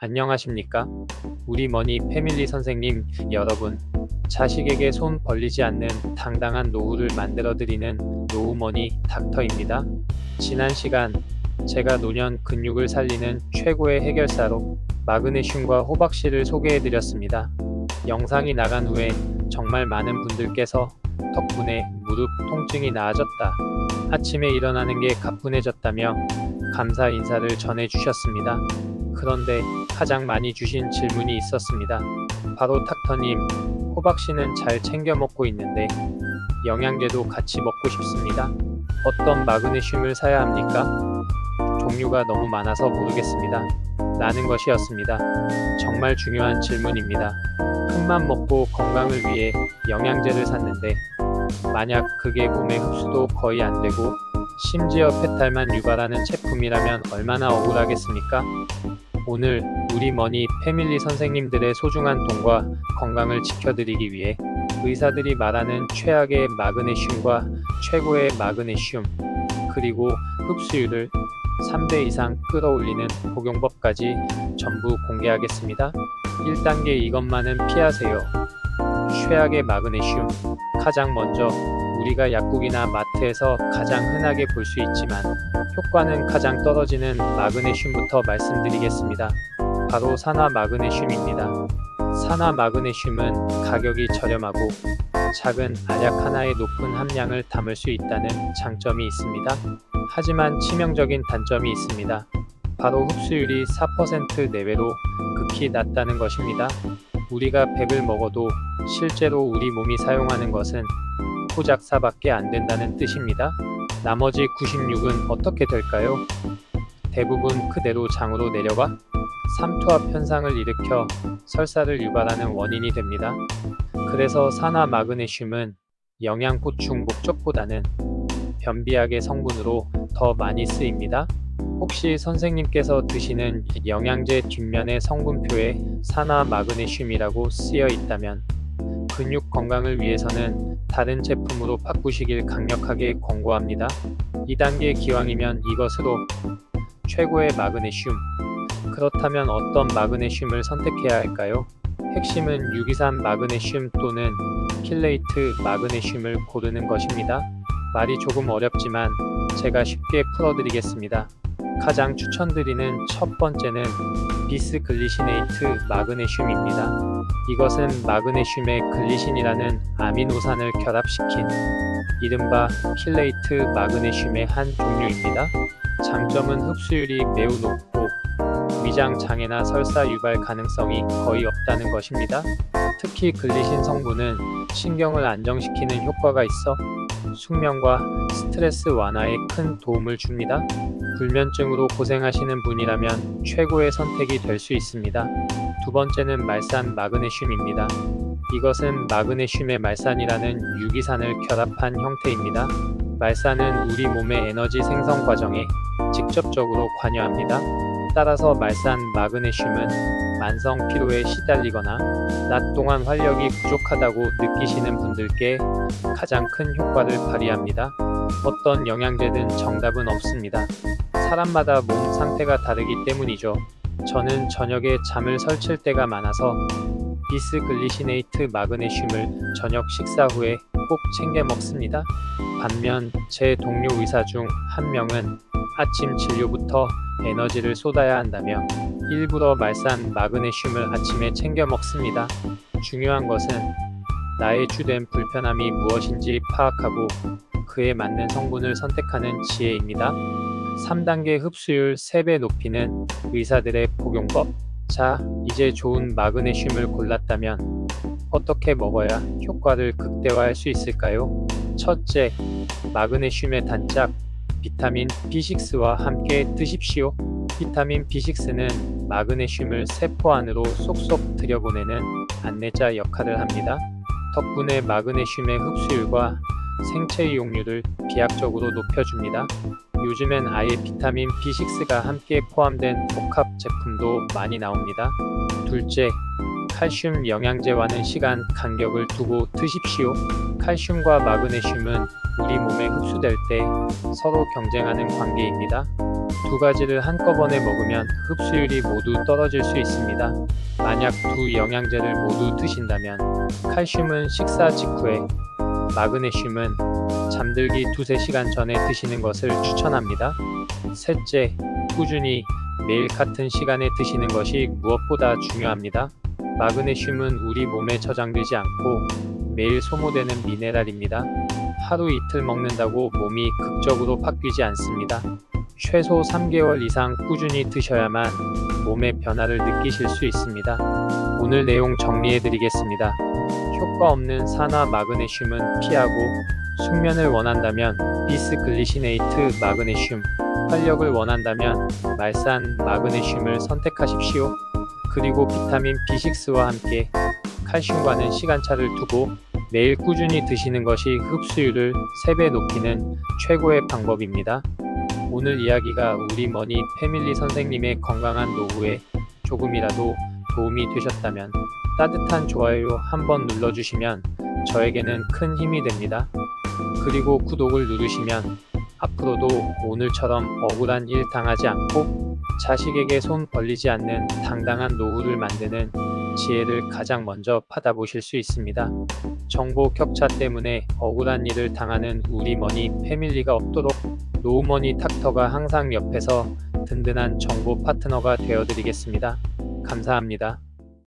안녕하십니까? 우리 머니 패밀리 선생님 여러분, 자식에게 손 벌리지 않는 당당한 노후를 만들어드리는 노후머니 닥터입니다. 지난 시간 제가 노년 근육을 살리는 최고의 해결사로 마그네슘과 호박씨를 소개해드렸습니다. 영상이 나간 후에 정말 많은 분들께서 덕분에 무릎 통증이 나아졌다, 아침에 일어나는 게 가뿐해졌다며 감사 인사를 전해주셨습니다. 그런데 가장 많이 주신 질문이 있었습니다. 바로 닥터님, 호박씨는 잘 챙겨 먹고 있는데 영양제도 같이 먹고 싶습니다. 어떤 마그네슘을 사야 합니까? 종류가 너무 많아서 모르겠습니다. 라는 것이었습니다. 정말 중요한 질문입니다. 큰맘 먹고 건강을 위해 영양제를 샀는데 만약 그게 몸에 흡수도 거의 안 되고 심지어 페탈만 유발하는 제품이라면 얼마나 억울하겠습니까? 오늘 우리 머니 패밀리 선생님들의 소중한 돈과 건강을 지켜드리기 위해 의사들이 말하는 최악의 마그네슘과 최고의 마그네슘, 그리고 흡수율을 3배 이상 끌어올리는 복용법까지 전부 공개하겠습니다. 1단계 이것만은 피하세요. 최악의 마그네슘. 가장 먼저 우리가 약국이나 마트에서 가장 흔하게 볼 수 있지만 효과는 가장 떨어지는 마그네슘부터 말씀드리겠습니다. 바로 산화 마그네슘입니다. 산화 마그네슘은 가격이 저렴하고 작은 알약 하나의 높은 함량을 담을 수 있다는 장점이 있습니다. 하지만 치명적인 단점이 있습니다. 바로 흡수율이 4% 내외로 극히 낮다는 것입니다. 우리가 100을 먹어도 실제로 우리 몸이 사용하는 것은 포작 4밖에 안 된다는 뜻입니다. 나머지 96은 어떻게 될까요? 대부분 그대로 장으로 내려가 삼투압 현상을 일으켜 설사를 유발하는 원인이 됩니다. 그래서 산화 마그네슘은 영양 보충 목적보다는 변비약의 성분으로 더 많이 쓰입니다. 혹시 선생님께서 드시는 영양제 뒷면의 성분표에 산화 마그네슘이라고 쓰여 있다면 근육 건강을 위해서는 다른 제품으로 바꾸시길 강력하게 권고합니다. 2단계 기왕이면 이것으로 최고의 마그네슘. 그렇다면 어떤 마그네슘을 선택해야 할까요? 핵심은 유기산 마그네슘 또는 킬레이트 마그네슘을 고르는 것입니다. 말이 조금 어렵지만 제가 쉽게 풀어드리겠습니다. 가장 추천드리는 첫 번째는 비스글리시네이트 마그네슘입니다. 이것은 마그네슘에 글리신이라는 아미노산을 결합시킨 이른바 킬레이트 마그네슘의 한 종류입니다. 장점은 흡수율이 매우 높고 위장 장애나 설사 유발 가능성이 거의 없다는 것입니다. 특히 글리신 성분은 신경을 안정시키는 효과가 있어 숙면과 스트레스 완화에 큰 도움을 줍니다. 불면증으로 고생하시는 분이라면 최고의 선택이 될 수 있습니다. 두 번째는 말산 마그네슘입니다. 이것은 마그네슘의 말산이라는 유기산을 결합한 형태입니다. 말산은 우리 몸의 에너지 생성 과정에 직접적으로 관여합니다. 따라서 말산 마그네슘은 만성 피로에 시달리거나 낮 동안 활력이 부족하다고 느끼시는 분들께 가장 큰 효과를 발휘합니다. 어떤 영양제든 정답은 없습니다. 사람마다 몸 상태가 다르기 때문이죠. 저는 저녁에 잠을 설칠 때가 많아서 비스글리시네이트 마그네슘을 저녁 식사 후에 꼭 챙겨 먹습니다. 반면 제 동료 의사 중 한 명은 아침 진료부터 에너지를 쏟아야 한다며 일부러 말산 마그네슘을 아침에 챙겨 먹습니다. 중요한 것은 나의 주된 불편함이 무엇인지 파악하고 그에 맞는 성분을 선택하는 지혜입니다. 3단계 흡수율 3배 높이는 의사들의 복용법. 자, 이제 좋은 마그네슘을 골랐다면 어떻게 먹어야 효과를 극대화할 수 있을까요? 첫째, 마그네슘의 단짝 비타민 B6와 함께 드십시오. 비타민 B6는 마그네슘을 세포 안으로 쏙쏙 들여보내는 안내자 역할을 합니다. 덕분에 마그네슘의 흡수율과 생체 이용률을 비약적으로 높여줍니다. 요즘엔 아예 비타민 B6가 함께 포함된 복합 제품도 많이 나옵니다. 둘째, 칼슘 영양제와는 시간 간격을 두고 드십시오. 칼슘과 마그네슘은 우리 몸에 흡수될 때 서로 경쟁하는 관계입니다. 두 가지를 한꺼번에 먹으면 흡수율이 모두 떨어질 수 있습니다. 만약 두 영양제를 모두 드신다면 칼슘은 식사 직후에, 마그네슘은 잠들기 2~3시간 전에 드시는 것을 추천합니다. 셋째, 꾸준히 매일 같은 시간에 드시는 것이 무엇보다 중요합니다. 마그네슘은 우리 몸에 저장되지 않고 매일 소모되는 미네랄입니다. 하루 이틀 먹는다고 몸이 극적으로 바뀌지 않습니다. 최소 3개월 이상 꾸준히 드셔야만 몸의 변화를 느끼실 수 있습니다. 오늘 내용 정리해 드리겠습니다. 효과 없는 산화 마그네슘은 피하고, 숙면을 원한다면 비스글리시네이트 마그네슘, 활력을 원한다면 말산 마그네슘을 선택하십시오. 그리고 비타민 B6와 함께 칼슘과는 시간차를 두고 매일 꾸준히 드시는 것이 흡수율을 3배 높이는 최고의 방법입니다. 오늘 이야기가 우리 머니 패밀리 선생님의 건강한 노후에 조금이라도 도움이 되셨다면 따뜻한 좋아요 한번 눌러주시면 저에게는 큰 힘이 됩니다. 그리고 구독을 누르시면 앞으로도 오늘처럼 억울한 일 당하지 않고 자식에게 손 벌리지 않는 당당한 노후를 만드는 지혜를 가장 먼저 받아보실 수 있습니다. 정보 격차 때문에 억울한 일을 당하는 우리 머니 패밀리가 없도록 노후머니 닥터가 항상 옆에서 든든한 정보 파트너가 되어드리겠습니다. 감사합니다.